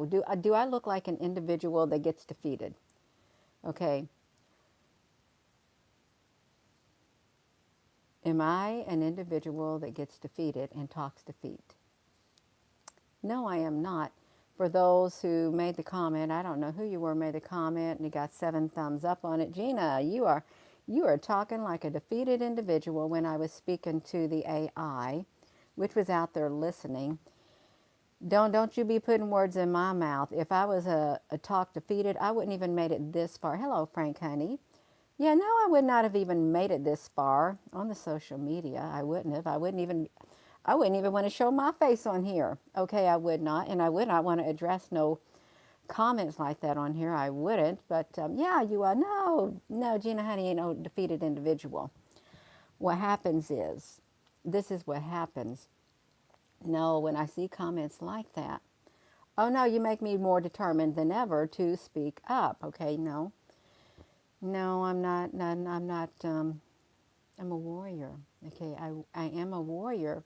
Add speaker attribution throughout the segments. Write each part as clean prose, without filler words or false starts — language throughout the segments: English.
Speaker 1: No. Do I look like an individual that gets defeated? Okay. Am I an individual that gets defeated and talks defeat? No, I am not. For those who made the comment, I don't know who you were, made the comment, and you got 7 thumbs up on it. Gina, you are talking like a defeated individual when I was speaking to the AI, which was out there listening. Don't you be putting words in my mouth. If I was a talk defeated, I wouldn't even made it this far. Hello, Frank, honey. Yeah, no, I would not have even made it this far on the social media. I wouldn't have. I wouldn't even want to show my face on here. Okay, I would not, and I would not want to address no comments like that on here. I wouldn't. But yeah, you are no, Gina, honey, ain't no defeated individual. What happens is, this is what happens. No, when I see comments like that, oh no, you make me more determined than ever to speak up. Okay, no, no, I'm not. I'm not. I'm a warrior. Okay, I am a warrior,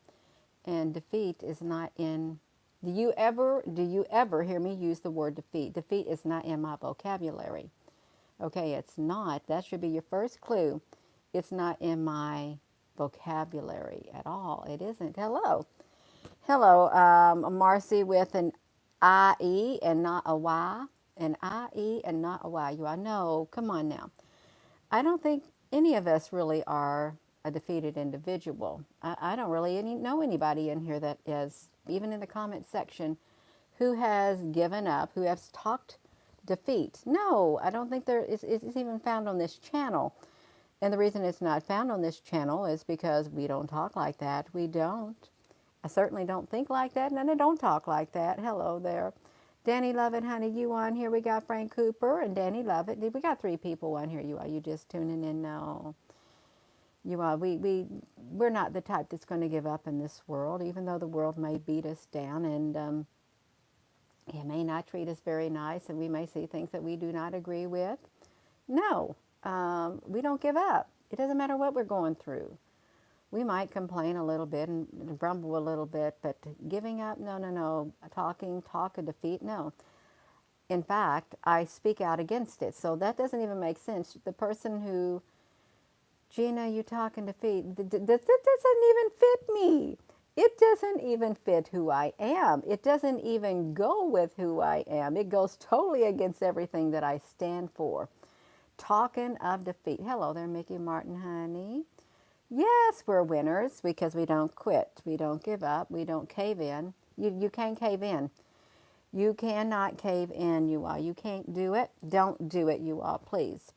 Speaker 1: and defeat is not in. Do you ever hear me use the word defeat? Defeat is not in my vocabulary. Okay, it's not. That should be your first clue. It's not in my vocabulary at all. It isn't. Hello. Hello, Marcy with an IE and not a Y. An IE and not a Y. You I know. Come on now. I don't think any of us really are a defeated individual. I don't really know anybody in here that is, even in the comment section, who has given up, who has talked defeat. No, I don't think it's even found on this channel. And the reason it's not found on this channel is because we don't talk like that. We don't. I certainly don't think like that, and I don't talk like that. Hello there. Danny Lovett, honey, you on here. We got Frank Cooper and Danny Lovett. We got 3 people on here. You just tuning in now? You are. We're not the type that's going to give up in this world, even though the world may beat us down and it may not treat us very nice, and we may see things that we do not agree with. No, we don't give up. It doesn't matter what we're going through. We might complain a little bit and grumble a little bit, but giving up, no, no, no. Talk of defeat, no. In fact, I speak out against it. So that doesn't even make sense. The person who, Gina, you talking defeat, that doesn't even fit me. It doesn't even fit who I am. It doesn't even go with who I am. It goes totally against everything that I stand for. Talking of defeat. Hello there, Mickey Martin, honey. Yes, we're winners because we don't quit. We don't give up. We don't cave in. You can't cave in. You cannot cave in, you all. You can't do it. Don't do it, you all, please.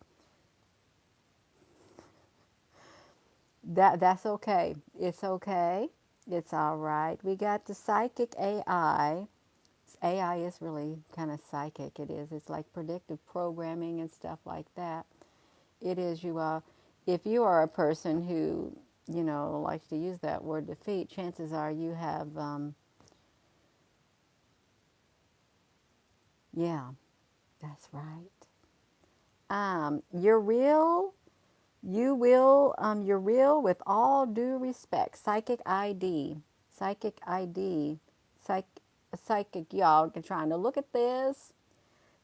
Speaker 1: That's okay. It's okay. It's all right. We got the psychic AI. AI is really kind of psychic. It is. It's like predictive programming and stuff like that. It is, you all. If you are a person who, likes to use that word defeat, chances are you have, yeah, that's right. You're real. You're real with all due respect. Psychic ID. Psychic ID. Psychic, y'all are trying to look at this.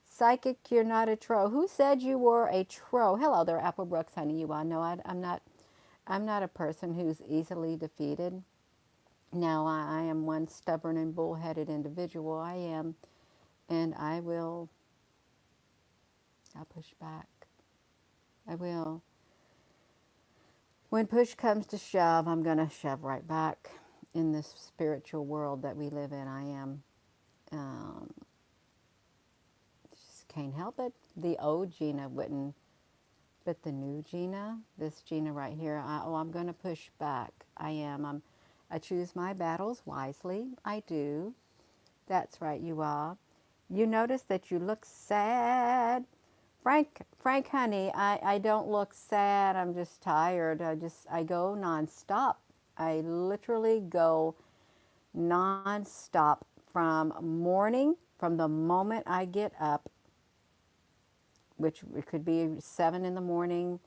Speaker 1: Psychic, you're not a tro. Who said you were a tro? Hello there, Apple Brooks, honey. You all know I'm not a person who's easily defeated. Now, I am one stubborn and bullheaded individual. I am, and I'll push back. I will. When push comes to shove, I'm going to shove right back in this spiritual world that we live in. I am. Um, just can't help it. The old Gina wouldn't, but the new Gina, this Gina right here, I'm going to push back. I am. I choose my battles wisely. I do. That's right, you are. You notice that you look sad. Frank, honey, I don't look sad. I'm just tired. I go nonstop. I literally go nonstop from the moment I get up, which it could be 7 in the morning,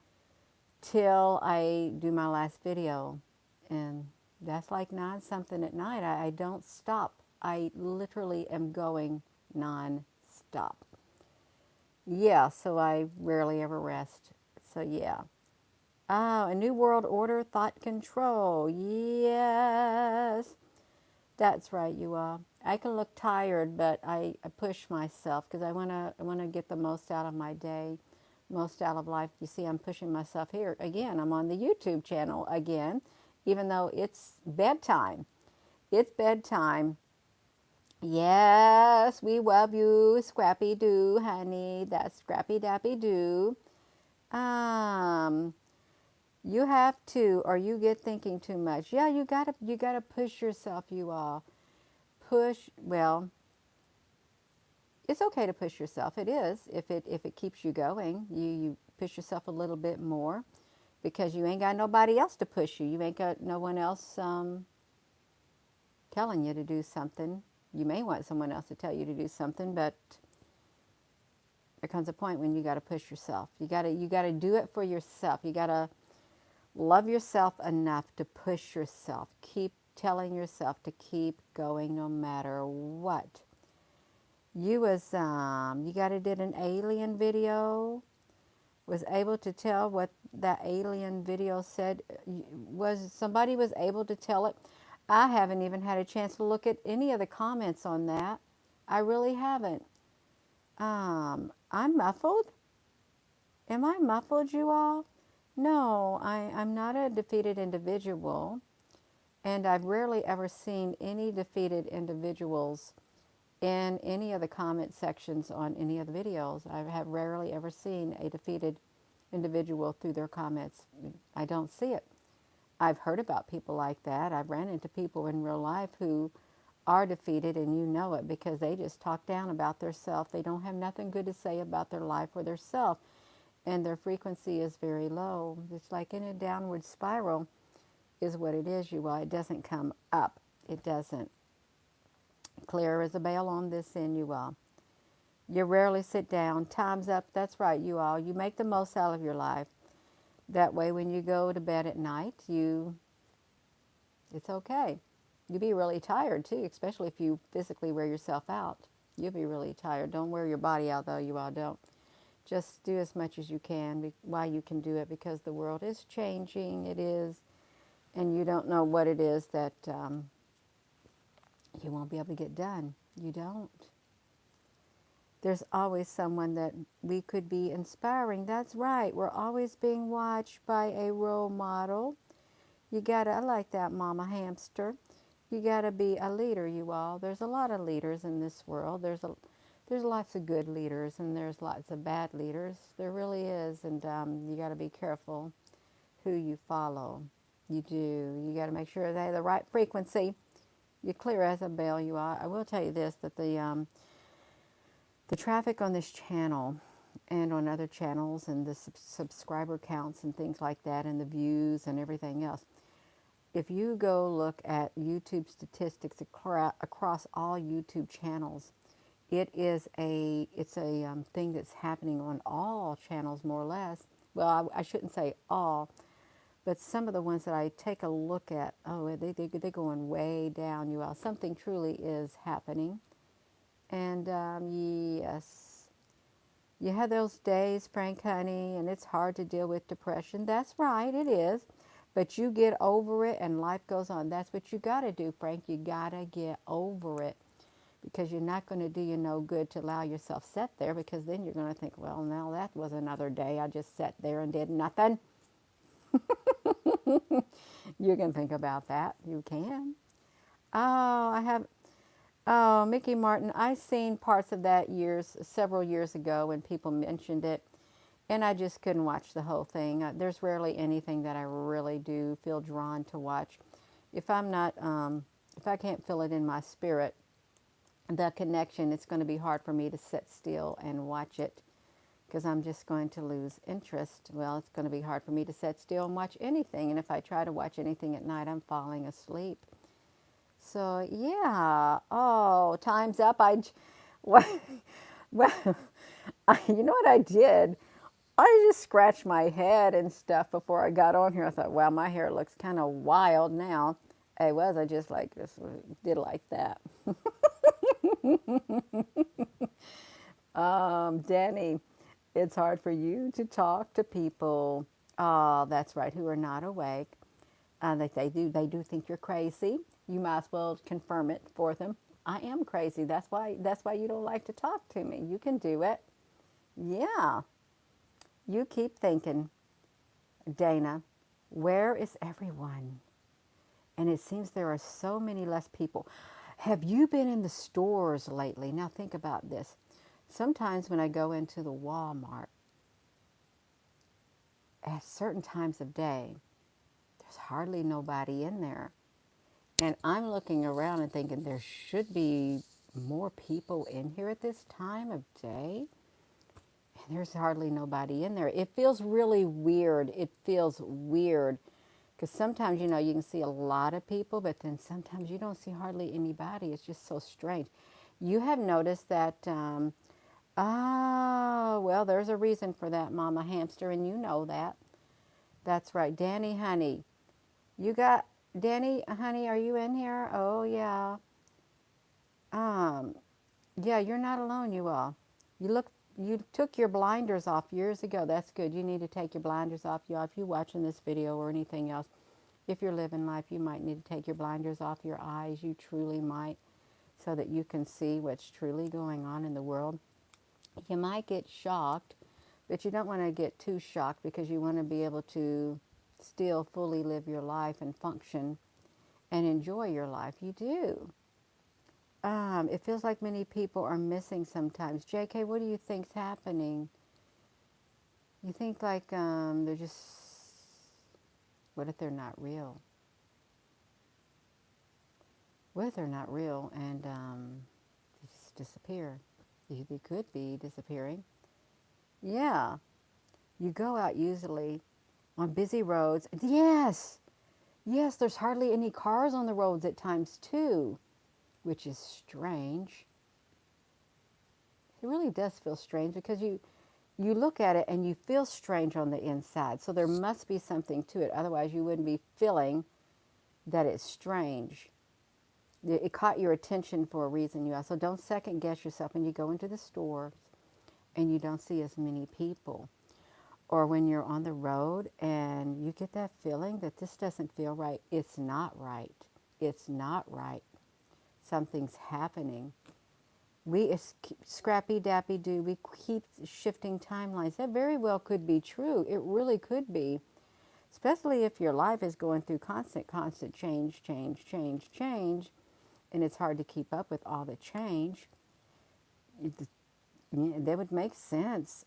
Speaker 1: till I do my last video. And that's like 9 something at night. I don't stop. I literally am going non-stop. Yeah, so I rarely ever rest. So yeah. Oh, a new world order, thought control. Yes. That's right, you all. I can look tired, but I push myself because I wanna get the most out of my day, most out of life. You see, I'm pushing myself here again. I'm on the YouTube channel again, even though it's bedtime. It's bedtime. Yes, we love you, Scrappy Doo, honey. That's Scrappy Dappy Doo. Um, you have to, or you get thinking too much. Yeah, you gotta push yourself, you all. Push, well, it's okay to push yourself. It is if it keeps you going. You push yourself a little bit more because you ain't got nobody else to push you. You ain't got no one else telling you to do something. You may want someone else to tell you to do something, but there comes a point when you got to push yourself. You got to do it for yourself. You got to love yourself enough to push yourself. Keep telling yourself to keep going no matter what. You got to did an alien video, was able to tell what that alien video said. Was somebody was able to tell it? I haven't even had a chance to look at any of the comments on that. I really haven't. I'm muffled. Am I muffled, you all? No, I'm not a defeated individual, and I've rarely ever seen any defeated individuals in any of the comment sections on any of the videos. I have rarely ever seen a defeated individual through their comments. I don't see it. I've heard about people like that. I've ran into people in real life who are defeated, and you know it because they just talk down about their self. They don't have nothing good to say about their life or their self, and their frequency is very low. It's like in a downward spiral is what it is, you all. It doesn't come up. It doesn't. Clear as a bell on this end, you all. You rarely sit down. Time's up. That's right, you all. You make the most out of your life. That way, when you go to bed at night, it's okay. You'll be really tired too, especially if you physically wear yourself out. You'll be really tired. Don't wear your body out, though. You all don't. Just do as much as you can while you can do it, because the world is changing. It is, and you don't know what it is that you won't be able to get done. You don't. There's always someone that we could be inspiring. That's right. We're always being watched by a role model. I like that, Mama Hamster. You gotta be a leader, you all. There's a lot of leaders in this world. There's lots of good leaders and there's lots of bad leaders. There really is, and you gotta be careful who you follow. You do. You gotta make sure they have the right frequency. You're clear as a bell, you are. I will tell you this, that the traffic on this channel and on other channels and the subscriber counts and things like that and the views and everything else, if you go look at YouTube statistics across all YouTube channels, it's a thing that's happening on all channels more or less. Well, I shouldn't say all, but some of the ones that I take a look at, they're going way down, you all. Something truly is happening. And yes, you have those days, Frank, honey, and it's hard to deal with depression. That's right, it is. But you get over it and life goes on. That's what you got to do, Frank. You got to get over it, because you're not going to do you no good to allow yourself sit there, because then you're going to think, well, now that was another day. I just sat there and did nothing. You can think about that. You can. Oh, Mickey Martin. I seen parts of that several years ago when people mentioned it, and I just couldn't watch the whole thing. There's rarely anything that I really do feel drawn to watch. If I can't feel it in my spirit, the connection, it's going to be hard for me to sit still and watch it, because I'm just going to lose interest. Well, it's going to be hard for me to sit still and watch anything, and if I try to watch anything at night, I'm falling asleep. So yeah. Oh, time's up. Well, well, you know what I did? I just scratched my head and stuff before I got on here. I thought, wow, my hair looks kind of wild now. I just did like that. Danny, it's hard for you to talk to people. Oh, that's right, who are not awake. They do think you're crazy. You might as well confirm it for them. I am crazy. That's why you don't like to talk to me. You can do it. Yeah. You keep thinking, Dana, where is everyone? And it seems there are so many less people. Have you been in the stores lately? Now think about this. Sometimes when I go into the Walmart at certain times of day, there's hardly nobody in there. And I'm looking around and thinking there should be more people in here at this time of day. And there's hardly nobody in there. It feels really weird. It feels weird because sometimes, you can see a lot of people, but then sometimes you don't see hardly anybody. It's just so strange. You have noticed that, well, there's a reason for that, Mama Hamster, and you know that. That's right. Danny, honey, you got, Danny, honey, are you in here? Oh, yeah. Um, yeah, you're not alone, you all. You took your blinders off years ago. That's good. You need to take your blinders off, y'all. If you're watching this video or anything else, if you're living life, you might need to take your blinders off your eyes. You truly might, so that you can see what's truly going on in the world. You might get shocked, but you don't want to get too shocked because you want to be able to still fully live your life and function and enjoy your life. You do. It feels like many people are missing sometimes. JK, what do you think's happening? You think like they're just, what if they're not real? What if they're not real and they just disappear? They could be disappearing. Yeah, you go out usually on busy roads. Yes, yes, there's hardly any cars on the roads at times too, which is strange. It really does feel strange because you look at it and you feel strange on the inside. So there must be something to it. Otherwise, you wouldn't be feeling that it's strange. It caught your attention for a reason. You also don't second guess yourself when you go into the stores and you don't see as many people. Or when you're on the road and you get that feeling that this doesn't feel right. It's not right. It's not right. Something's happening. We, scrappy dappy do, we keep shifting timelines. That very well could be true. It really could be. Especially if your life is going through constant change, change, change, change, and it's hard to keep up with all the change. That would make sense.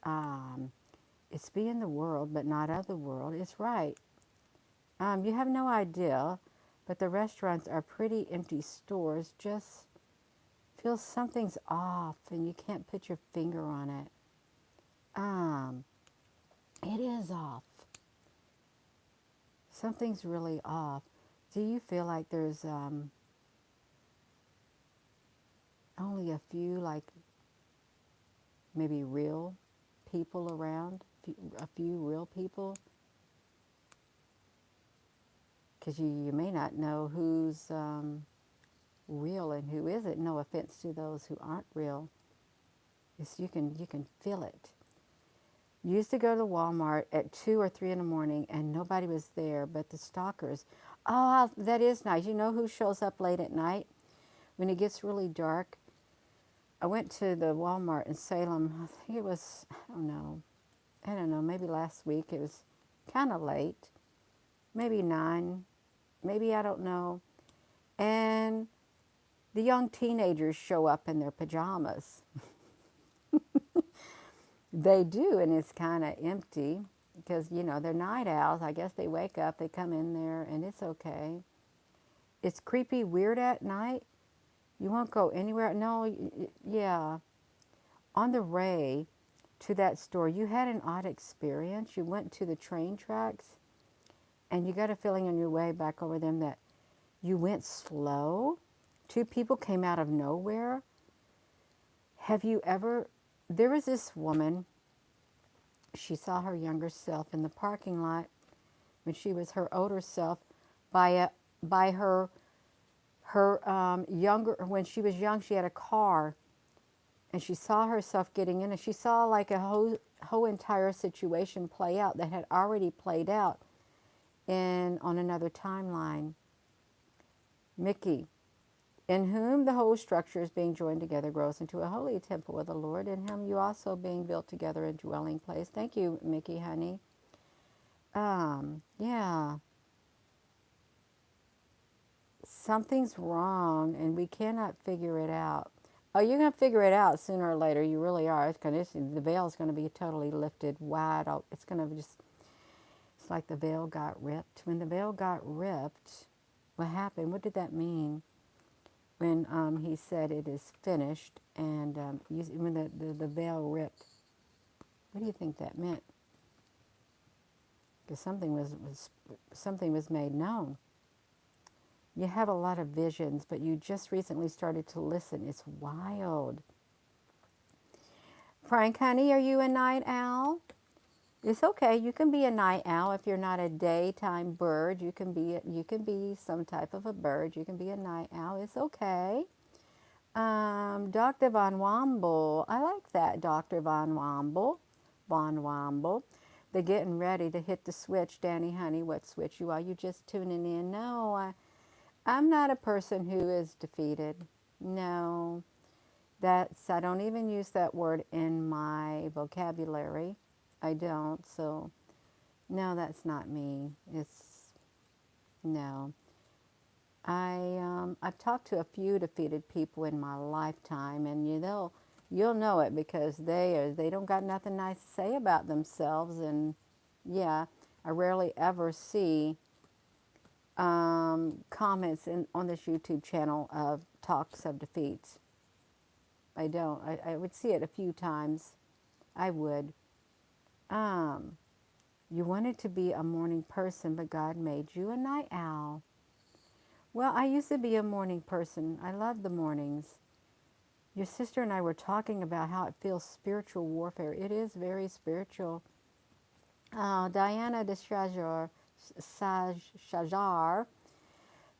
Speaker 1: It's be in the world, but not of the world. It's right. You have no idea, but the restaurants are pretty empty stores. Just feel something's off, and you can't put your finger on it. It is off. Something's really off. Do you feel like there's only a few, like maybe real people around? A few real people? Because you may not know who's real and who isn't. No offense to those who aren't real. You can feel it. You used to go to Walmart at 2 or 3 in the morning and nobody was there but the stalkers. Oh, that is nice. You know who shows up late at night? When it gets really dark. I went to the Walmart in Salem. I think it was, I don't know, maybe last week. It was kind of late. Maybe 9. Maybe, I don't know. And the young teenagers show up in their pajamas. They do, and it's kind of empty because, they're night owls. I guess they wake up, they come in there, and it's okay. It's creepy, weird at night. You won't go anywhere. No, yeah. On the way to that store, you had an odd experience. You went to the train tracks, and you got a feeling on your way back over them that you went slow. 2 people came out of nowhere. Have you ever... There was this woman, she saw her younger self in the parking lot when she was her older self by her Her when she was young, she had a car, and she saw herself getting in it. She saw like a whole entire situation play out that had already played out on another timeline. Mickey, in whom the whole structure is being joined together grows into a holy temple of the Lord, in whom you also being built together a dwelling place. Thank you, Mickey, honey. Yeah, something's wrong and we cannot figure it out. Oh, you're going to figure it out sooner or later. You really are. The veil is going to be totally lifted wide. It's going to just, it's like the veil got ripped. When the veil got ripped, what happened? What did that mean? When he said it is finished, and when the veil ripped, what do you think that meant? Because something was made known. You have a lot of visions, but you just recently started to listen. It's wild. Frank, honey, are you a night owl? It's okay. You can be a night owl if you're not a daytime bird. You can be some type of a bird. You can be a night owl. It's okay. Dr. Von Womble. I like that, Dr. Von Womble. Von Womble. They're getting ready to hit the switch. Danny, honey, what switch you are? You just tuning in? No, I'm not a person who is defeated. No, I don't even use that word in my vocabulary. I don't. So, no, that's not me. No. I've talked to a few defeated people in my lifetime, and you'll know it because they don't got nothing nice to say about themselves, and yeah, I rarely ever see comments on this YouTube channel of talks of defeats. I don't. I would see it a few times. I would. You wanted to be a morning person, but God made you a night owl. Well, I used to be a morning person. I love the mornings. Your sister and I were talking about how it feels spiritual warfare. It is very spiritual. Diana de Shajar,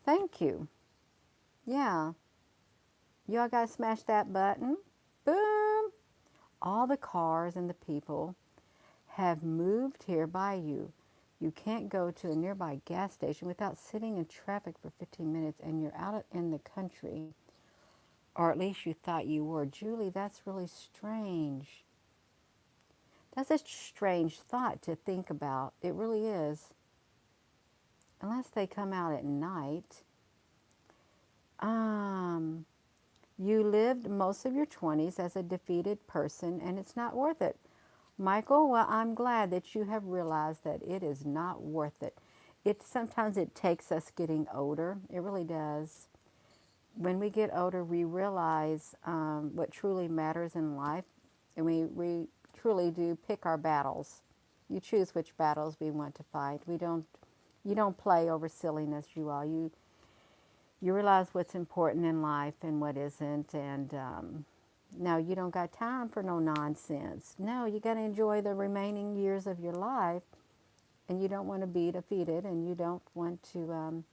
Speaker 1: thank you. Yeah, y'all got to smash that button. Boom. All the cars and the people have moved here by you. You can't go to a nearby gas station without sitting in traffic for 15 minutes, and you're out in the country, or at least you thought you were. Julie, that's really strange. That's a strange thought to think about. It really is. Unless they come out at night. You lived most of your 20s as a defeated person, and it's not worth it. Michael, well, I'm glad that you have realized that it is not worth it. Sometimes it takes us getting older. It really does. When we get older, we realize what truly matters in life, and we truly do pick our battles. You choose which battles we want to fight. You don't play over silliness, you all. You realize what's important in life and what isn't, and no, you don't got time for no nonsense. No, you got to enjoy the remaining years of your life, and you don't want to be defeated, and you don't want to,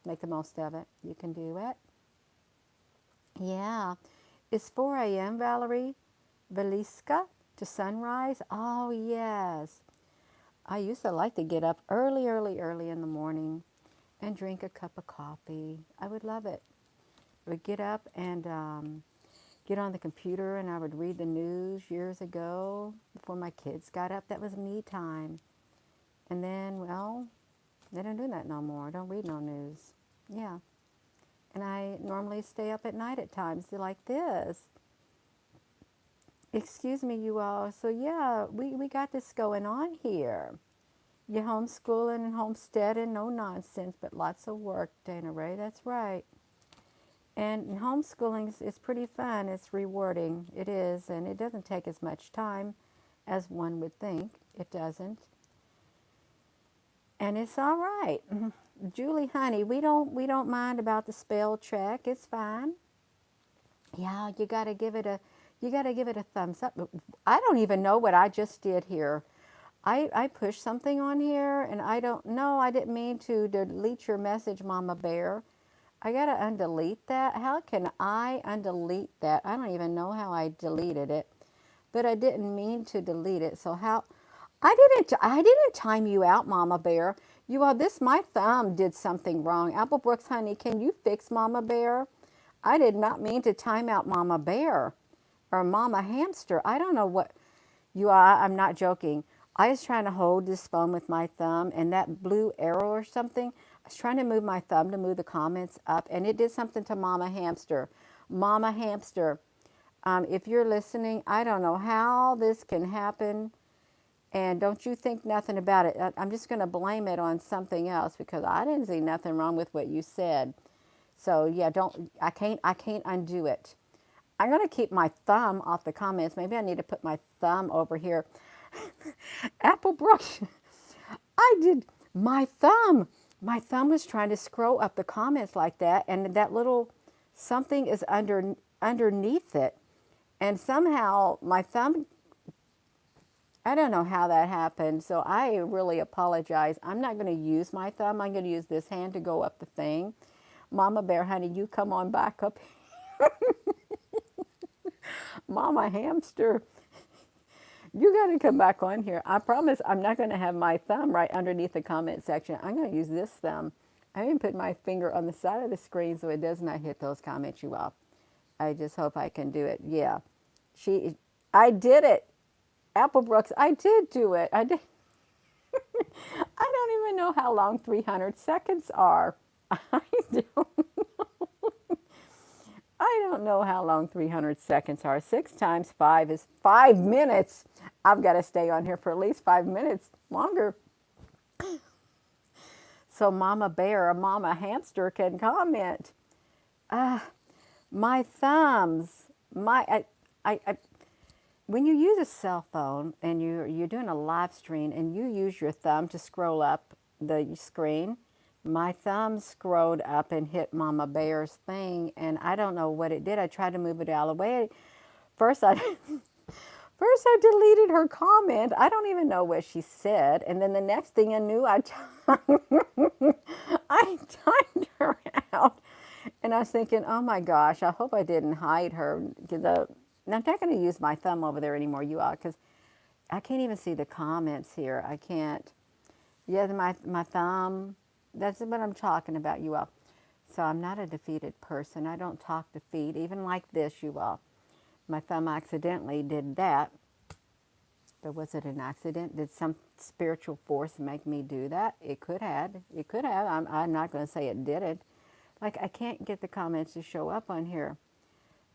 Speaker 1: make the most of it. You can do it. Yeah. It's 4 a.m., Valerie. Veliska to sunrise. Oh, yes. I used to like to get up early in the morning and drink a cup of coffee. I would love it. I would get up and get on the computer, and I would read the news years ago before my kids got up. That was me time. And then, well, they don't do that no more. I don't read no news. Yeah. And I normally stay up at night at times like this. Excuse me, you all. So, yeah, we got this going on here. You're homeschooling and homesteading, no nonsense, but lots of work, Dana Ray. That's right. And homeschooling is pretty fun. It's rewarding. It is, and it doesn't take as much time as one would think. It doesn't. And it's all right. Julie, honey, we don't mind about the spell check. It's fine. Yeah, you got to give it a thumbs up. I don't even know what I just did here. I pushed something on here, and I don't know. I didn't mean to delete your message, Mama Bear. I gotta undelete that. How can I undelete that? I don't even know how I deleted it, but I didn't mean to delete it. So how? I didn't time you out, Mama Bear. You are this. My thumb did something wrong. Apple Brooks, honey, can you fix Mama Bear? I did not mean to time out Mama Bear or Mama Hamster. I don't know what you are. I'm not joking. I was trying to hold this phone with my thumb, and that blue arrow or something, I was trying to move my thumb to move the comments up, and it did something to Mama Hamster. Mama Hamster, if you're listening, I don't know how this can happen, and don't you think nothing about it. I'm just going to blame it on something else because I didn't see nothing wrong with what you said. So yeah, don't. I can't undo it. I'm going to keep my thumb off the comments. Maybe I need to put my thumb over here. Apple brush. I did my thumb. My thumb was trying to scroll up the comments like that, and that little something is underneath it. And somehow my thumb, I don't know how that happened. So I really apologize. I'm not going to use my thumb. I'm going to use this hand to go up the thing. Mama Bear, honey, you come on back up. Mama Hamster, you got to come back on here. I promise I'm not going to have my thumb right underneath the comment section. I'm going to use this thumb. I even put my finger on the side of the screen so it does not hit those comments, you all. I just hope I can do it. Yeah. I did it. Apple Brooks, I did do it. I did. I don't even know how long 300 seconds are. I don't. I don't know how long 300 seconds are. 6 times 5 is 5 minutes. I've got to stay on here for at least 5 minutes longer. So Mama Bear or Mama Hamster can comment. My thumbs. When you use a cell phone and you're doing a live stream and you use your thumb to scroll up the screen, my thumb scrolled up and hit Mama Bear's thing, and I don't know what it did. I tried to move it out of the way. First, I first I deleted her comment. I don't even know what she said, and then the next thing I knew, I timed her out, and I was thinking, oh my gosh, I hope I didn't hide her because I'm not going to use my thumb over there anymore, you all, because I can't even see the comments here. I can't. Yeah, my thumb. That's what I'm talking about, you all. So I'm not a defeated person. I don't talk defeat, even like this, you all. My thumb accidentally did that. But was it an accident? Did some spiritual force make me do that? It could have. It could have. I'm not going to say it didn't. Like, I can't get the comments to show up on here.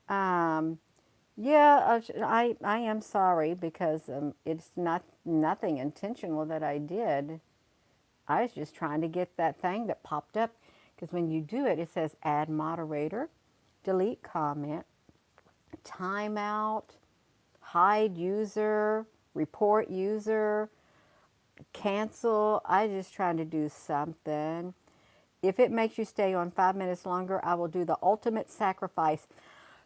Speaker 1: Yeah, I am sorry because it's nothing intentional that I did. I was just trying to get that thing that popped up because when you do it, it says add moderator, delete comment, timeout, hide user, report user, cancel. I just trying to do something. If it makes you stay on 5 minutes longer, I will do the ultimate sacrifice.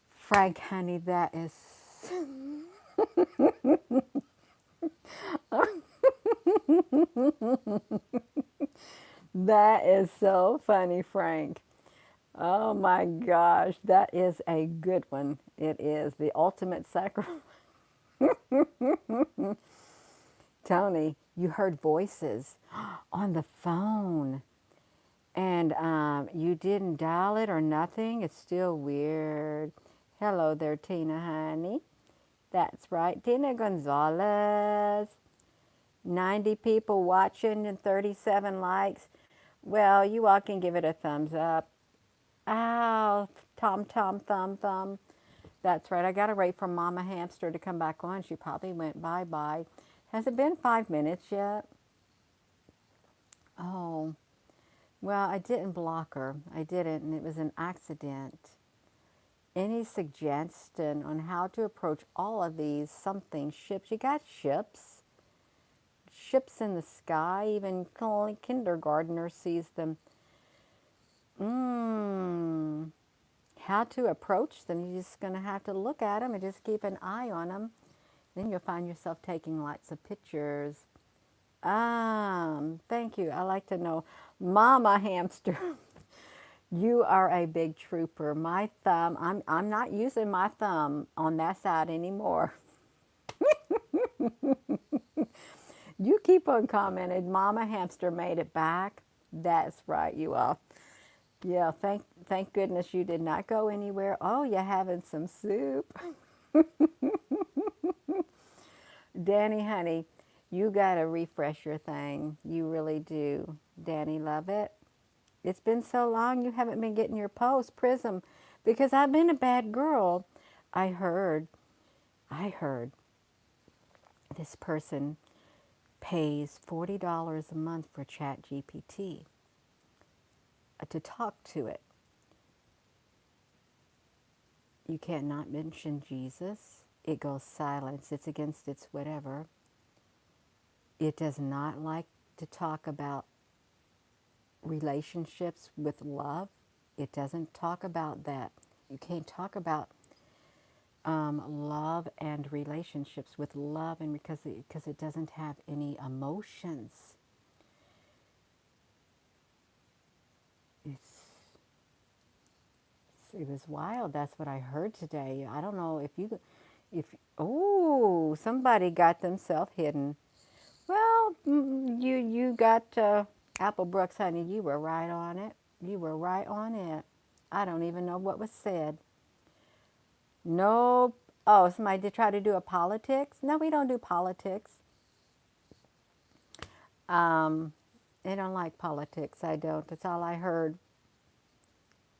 Speaker 1: Frank, honey, that is... That is so funny, Frank. Oh my gosh, that is a good one. It is the ultimate sacrifice. Tony, you heard voices on the phone and you didn't dial it or nothing. It's still weird. Hello there, Tina, honey. That's right, Tina Gonzalez. 90 people watching and 37 likes. Well, you all can give it a thumbs up. Ow, tom, tom, thumb, thumb. That's right. I got to wait for Mama Hamster to come back on. She probably went bye-bye. Has it been 5 minutes yet? Oh, well, I didn't block her. I didn't, and it was an accident. Any suggestion on how to approach all of these something ships? You got ships. Ships in the sky. Even kindergartner sees them. How to approach them? You're just going to have to look at them and just keep an eye on them. Then you'll find yourself taking lots of pictures. Thank you. I like to know. Mama Hamster. You are a big trooper. My thumb, I'm not using my thumb on that side anymore. You keep on commenting. Mama Hamster made it back. That's right, you all. Yeah, thank goodness you did not go anywhere. Oh, you're having some soup. Danny, honey, you got to refresh your thing. You really do. Danny, love it. It's been so long you haven't been getting your post, Prism, because I've been a bad girl. I heard this person pays $40 a month for Chat GPT to talk to it. You cannot mention Jesus. It goes silent. It's against its whatever. It does not like to talk about relationships with love. It doesn't talk about that. You can't talk about love and relationships with love, and because it doesn't have any emotions. It's it was wild. That's what I heard today. I don't know if oh, somebody got themselves hidden. Well, you got Apple Brooks, honey. You were right on it. You were right on it. I don't even know what was said. No. Oh, somebody did try to do a politics. No, we don't do politics. Um, I don't like politics. I don't. That's all I heard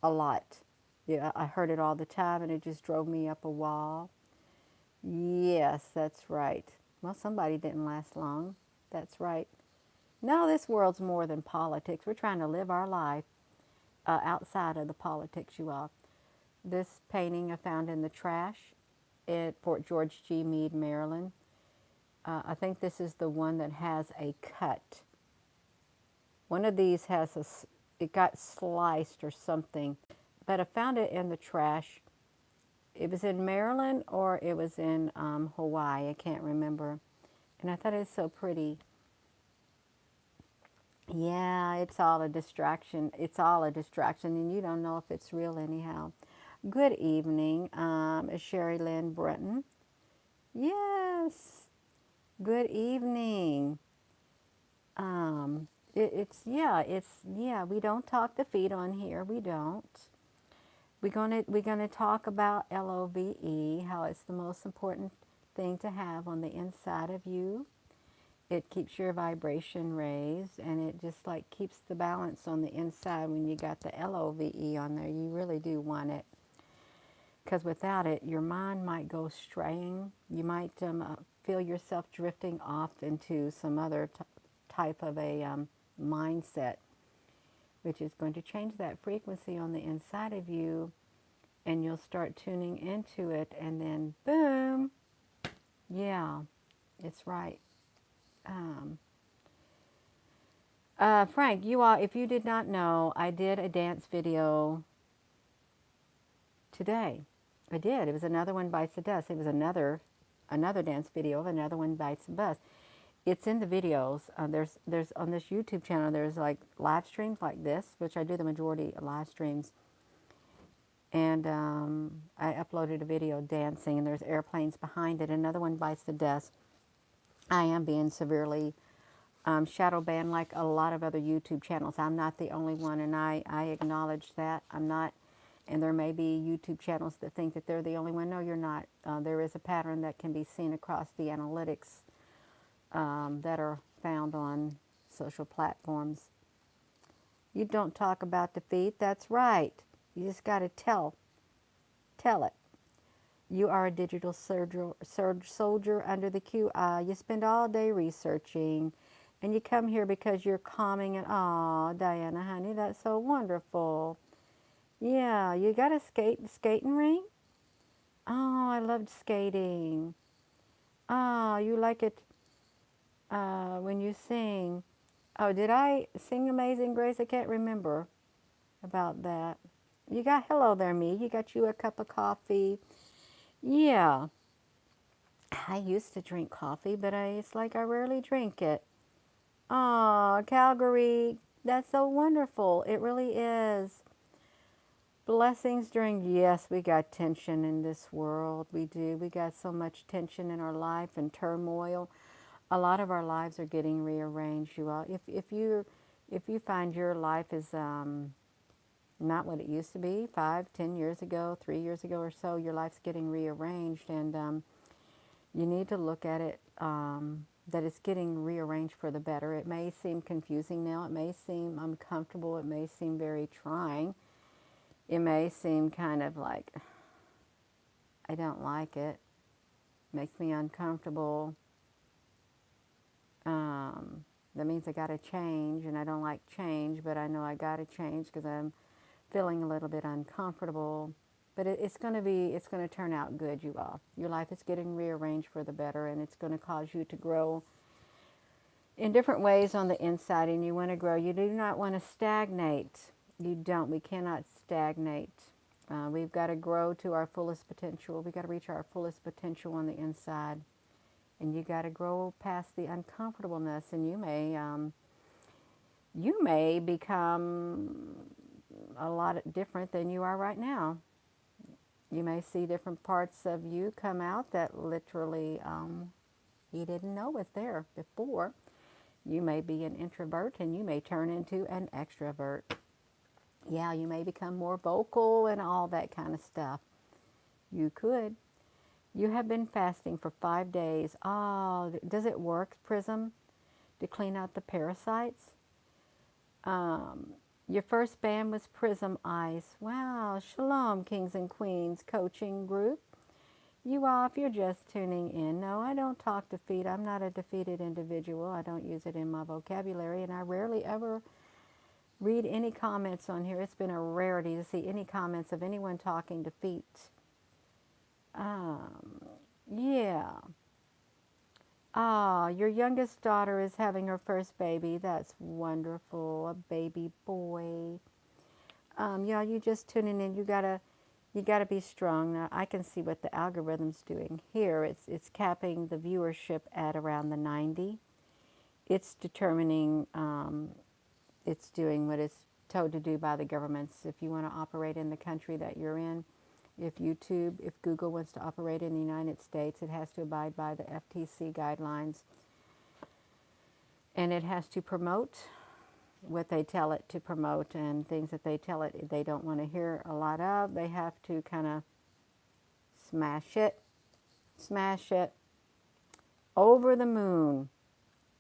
Speaker 1: a lot. Yeah, I heard it all the time, and it just drove me up a wall. Yes, that's right. Well, somebody didn't last long. That's right. No, this world's more than politics. We're trying to live our life outside of the politics, you all. This painting I found in the trash at Fort George G. Meade, Maryland. I think this is the one that has a cut. One of these has it got sliced or something, but I found it in the trash. It was in Maryland or it was in Hawaii. I can't remember. And I thought it was so pretty. Yeah, it's all a distraction. It's all a distraction, and you don't know if it's real anyhow. Good evening, Sherry Lynn Brenton. Yes, good evening. It's we don't talk the feet on here. We don't. We're gonna talk about LOVE, how it's the most important thing to have on the inside of you. It keeps your vibration raised, and it just like keeps the balance on the inside. When you got the LOVE on there, you really do want it, because without it, your mind might go straying. You might feel yourself drifting off into some other type of a mindset, which is going to change that frequency on the inside of you, and you'll start tuning into it, and then boom, yeah, it's right. Um, Frank, you all, if you did not know, I did a dance video today. I did. It was Another One Bites the Dust. It was another dance video of Another One Bites the Dust. It's in the videos. There's on this YouTube channel. There's like live streams like this, which I do the majority of live streams. And I uploaded a video dancing, and there's airplanes behind it. Another One Bites the Dust. I am being severely shadow banned like a lot of other YouTube channels. I'm not the only one, and I acknowledge that. I'm not, and there may be YouTube channels that think that they're the only one. No, you're not. There is a pattern that can be seen across the analytics that are found on social platforms. You don't talk about defeat. That's right. You just got to tell it. You are a digital soldier under the QI. You spend all day researching, and you come here because you're calming and, oh, Diana, honey, that's so wonderful. Yeah, you got a skating ring? Oh, I loved skating. Oh, you like it when you sing. Oh, did I sing Amazing Grace? I can't remember about that. You got, hello there, me. You got you a cup of coffee. Yeah, I used to drink coffee, but it's like I rarely drink it. Oh, Calgary, that's so wonderful. It really is. Blessings during, yes, we got tension in this world. We do. We got so much tension in our life and turmoil. A lot of our lives are getting rearranged, you all. If you find your life is not what it used to be 5, 10 years ago, 3 years ago or so, your life's getting rearranged, and you need to look at it that it's getting rearranged for the better. It may seem confusing now. It may seem uncomfortable. It may seem very trying. It may seem kind of like, I don't like it. Makes me uncomfortable. That means I got to change, and I don't like change, but I know I got to change because I'm feeling a little bit uncomfortable. But it's going to turn out good, you all. Your life is getting rearranged for the better, and it's going to cause you to grow in different ways on the inside, and you want to grow. You do not want to stagnate. You don't. We cannot stagnate. We've got to grow to our fullest potential. We've got to reach our fullest potential on the inside. And you got to grow past the uncomfortableness, and you may become a lot different than you are right now. You may see different parts of you come out that literally you didn't know was there before. You may be an introvert, and you may turn into an extrovert. Yeah, you may become more vocal and all that kind of stuff. You could. You have been fasting for 5 days. Oh, does it work, Prism, to clean out the parasites? Your first band was Prism Ice. Wow, Shalom, Kings and Queens coaching group. You all, if you're just tuning in, no, I don't talk defeat. I'm not a defeated individual. I don't use it in my vocabulary, and I rarely ever read any comments on here. It's been a rarity to see any comments of anyone talking defeat. Yeah. Ah, your youngest daughter is having her first baby. That's wonderful. A baby boy. Yeah, you just tuning in. You gotta be strong. Now I can see what the algorithm's doing here. It's capping the viewership at around the 90. It's determining. It's doing what it's told to do by the governments. If you want to operate in the country that you're in, if Google wants to operate in the United States, it has to abide by the FTC guidelines, and it has to promote what they tell it to promote, and things that they tell it they don't want to hear a lot of, they have to kind of smash it over the moon.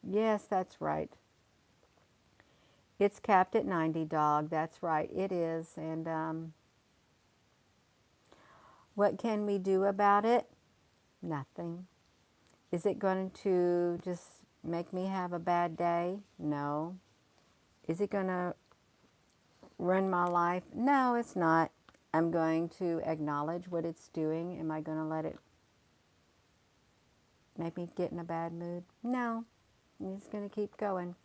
Speaker 1: Yes, that's right. It's capped at 90, dog. That's right, it is. And what can we do about it? Nothing. Is it going to just make me have a bad day? No. Is it going to ruin my life? No, it's not. I'm going to acknowledge what it's doing. Am I going to let it make me get in a bad mood? No. I'm just going to keep going.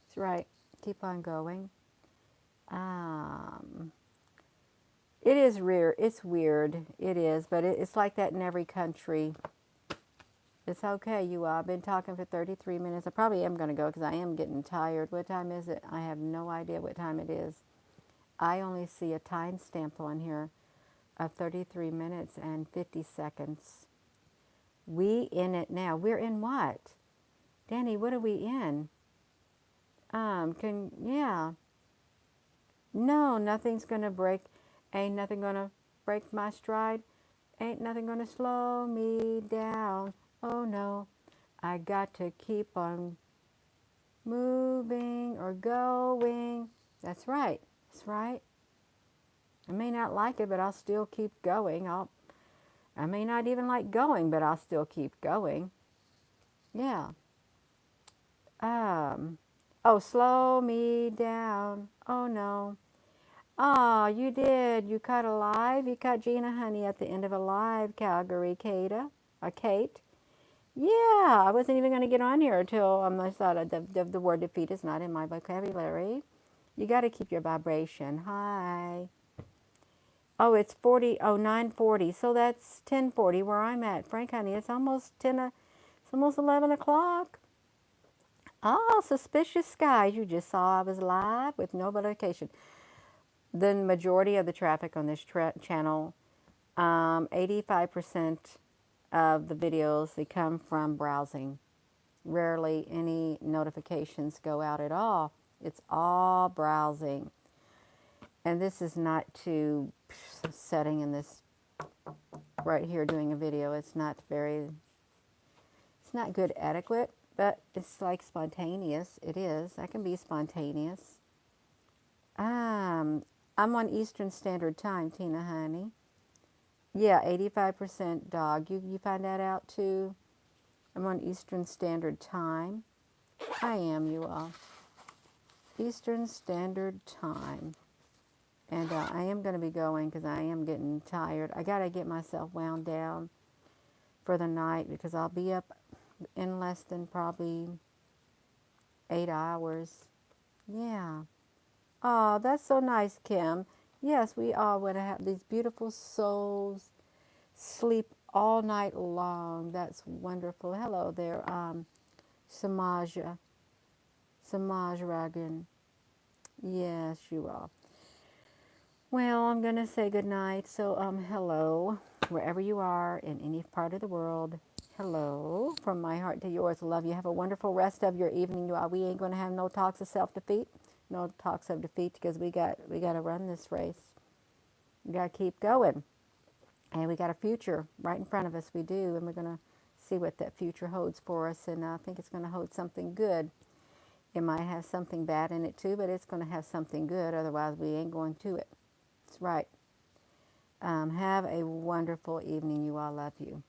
Speaker 1: That's right. Keep on going. It is rare. It's weird. It is, but it's like that in every country. It's okay, you all. I've been talking for 33 minutes. I probably am going to go because I am getting tired. What time is it? I have no idea what time it is. I only see a time stamp on here of 33 minutes and 50 seconds. We in it now. We're in what? Danny, what are we in? Yeah. No, nothing's going to break. Ain't nothing going to break my stride. Ain't nothing going to slow me down. Oh no, I got to keep on moving or going. That's right. That's right. I may not like it, but I'll still keep going. I may not even like going, but I'll still keep going. Yeah. Oh, slow me down. Oh no. Oh, you did. You caught a live. You caught Gina Honey at the end of a live, Calgary, Kate. Yeah, I wasn't even going to get on here until I thought the word defeat is not in my vocabulary. You got to keep your vibration high. Oh, it's 40. Oh, 9:40. So that's 10:40 where I'm at. Frank, honey, it's almost 10. It's almost 11 o'clock. Oh, suspicious skies. You just saw I was live with no notification. The majority of the traffic on this channel, 85% of the videos, they come from browsing. Rarely any notifications go out at all. It's all browsing. And this is not to setting in this right here doing a video. It's not good etiquette, but it's like spontaneous. It is. I can be spontaneous. I'm on Eastern Standard Time, Tina, honey. Yeah, 85% dog. You find that out too? I'm on Eastern Standard Time. I am, you all. Eastern Standard Time. And I am going to be going because I am getting tired. I got to get myself wound down for the night because I'll be up in less than probably 8 hours. Yeah. Oh, that's so nice, Kim. Yes, we all want to have these beautiful souls sleep all night long. That's wonderful. Hello there, Samaja. Samaj Ragan. Yes, you are. Well, I'm going to say good night. So, hello, wherever you are in any part of the world. Hello, from my heart to yours. Love you. Have a wonderful rest of your evening. You all. We ain't going to have no talks of self-defeat. No talks of defeat because we got to run this race. We got to keep going. And we got a future right in front of us. We do. And we're going to see what that future holds for us. And I think it's going to hold something good. It might have something bad in it too, but it's going to have something good. Otherwise, we ain't going to it. That's right. Have a wonderful evening. You all. Love you.